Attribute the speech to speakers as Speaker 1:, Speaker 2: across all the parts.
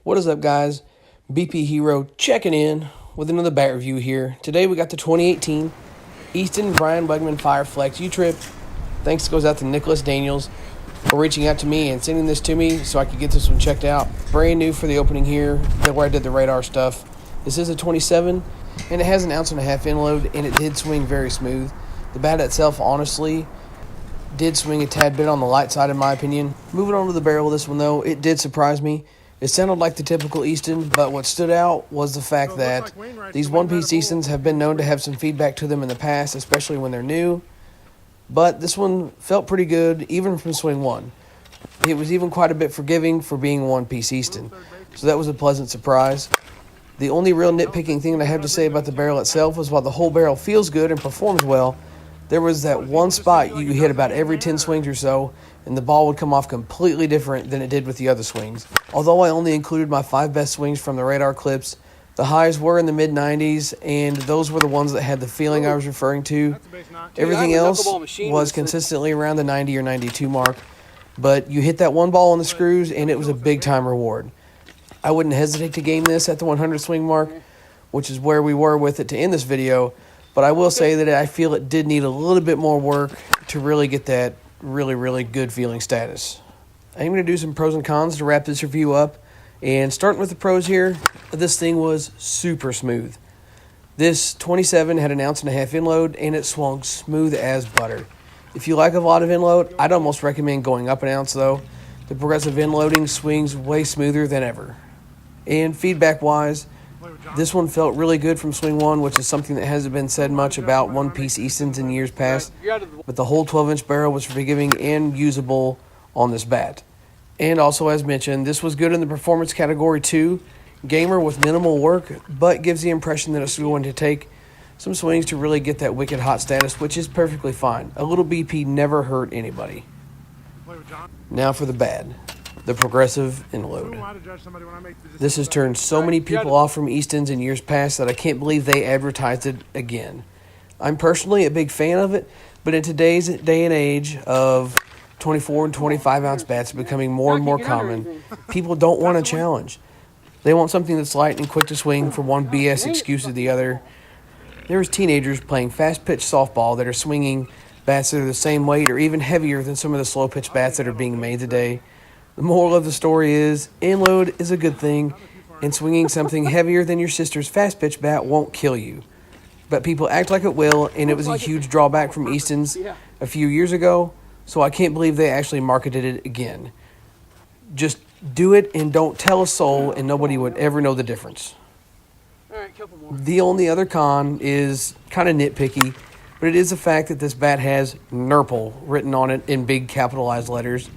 Speaker 1: What is up, guys? BP Hero checking in with another bat review here. Today we got the 2018 Easton Brian Wegman Fireflex U-Trip. Thanks goes out to Nicholas Daniels for reaching out to me and sending this to me so I could get this one checked out. Brand new for the opening here, where I did the radar stuff. This is a 27, and it has an 1.5 ounce in load, and it did swing very smooth. The bat itself, honestly, did swing a tad bit on the light side, in my opinion. Moving on to the barrel of this one, though, it did surprise me. It sounded like the typical Easton, but what stood out was the fact that these one-piece Eastons have been known to have some feedback to them in the past, especially when they're new. But this one felt pretty good, even from swing one. It was even quite a bit forgiving for being a one-piece Easton, so that was a pleasant surprise. The only real nitpicking thing that I have to say about the barrel itself is while the whole barrel feels good and performs well, there was that one spot you hit about every 10 swings or so, and the ball would come off completely different than it did with the other swings. Although I only included my 5 best swings from the radar clips, the highs were in the mid-90s, and those were the ones that had the feeling I was referring to. Everything else was consistently around the 90 or 92 mark, but you hit that one ball on the screws, and it was a big-time reward. I wouldn't hesitate to game this at the 100 swing mark, which is where we were with it to end this video, but I will say that I feel it did need a little bit more work to really get that really good feeling status. I'm going to do some pros and cons to wrap this review up, and starting with the pros here, this thing was super smooth. This 27 had an 1.5 ounce in load, and it swung smooth as butter. If you like a lot of in load, I'd almost recommend going up an ounce though. The progressive in loading swings way smoother than ever. And feedback wise, this one felt really good from swing one, which is something that hasn't been said much about one-piece Eastons in years past. But the whole 12-inch barrel was forgiving and usable on this bat. And also, as mentioned, this was good in the performance category too. Gamer with minimal work, but gives the impression that it's going to take some swings to really get that wicked hot status, which is perfectly fine. A little BP never hurt anybody. Now for the bad. The progressive in load. This has turned so many people off from Eastons in years past that I can't believe they advertised it again. I'm personally a big fan of it, but in today's day and age of 24 and 25 ounce bats becoming more and more common, people don't want a challenge. They want something that's light and quick to swing from one BS excuse to the other. There's teenagers playing fast pitch softball that are swinging bats that are the same weight or even heavier than some of the slow pitch bats that are being made today. The moral of the story is, in-load is a good thing, and swinging something heavier than your sister's fast-pitch bat won't kill you. But people act like it will, and it was a huge drawback from Easton's a few years ago, so I can't believe they actually marketed it again. Just do it and don't tell a soul, and nobody would ever know the difference. The only other con is kind of nitpicky, but it is the fact that this bat has Nurple written on it in big capitalized letters.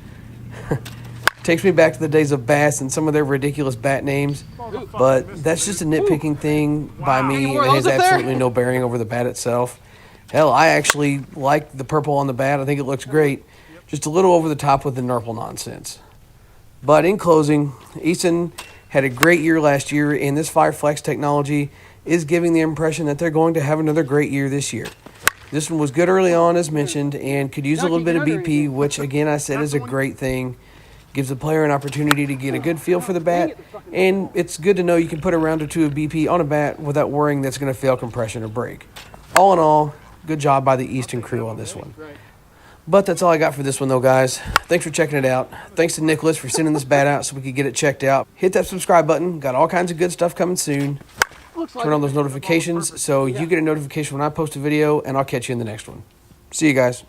Speaker 1: Takes me back to the days of Bass and some of their ridiculous bat names, but that's just a nitpicking thing by me, and it has absolutely no bearing over the bat itself. Hell, I actually like the purple on the bat. I think it looks great. Just a little over the top with the Nurple nonsense. But in closing, Easton had a great year last year, and this Fireflex technology is giving the impression that they're going to have another great year this year. This one was good early on, as mentioned, and could use a little bit of BP, which, again, I said is a great thing. Gives the player an opportunity to get a good feel for the bat, and it's good to know you can put a round or two of BP on a bat without worrying that's going to fail compression or break. All in all, good job by the Easton crew on this one. But that's all I got for this one, though, guys. Thanks for checking it out. Thanks to Nicholas for sending this bat out so we could get it checked out. Hit that subscribe button. Got all kinds of good stuff coming soon. Turn on those notifications so you get a notification when I post a video, and I'll catch you in the next one. See you guys.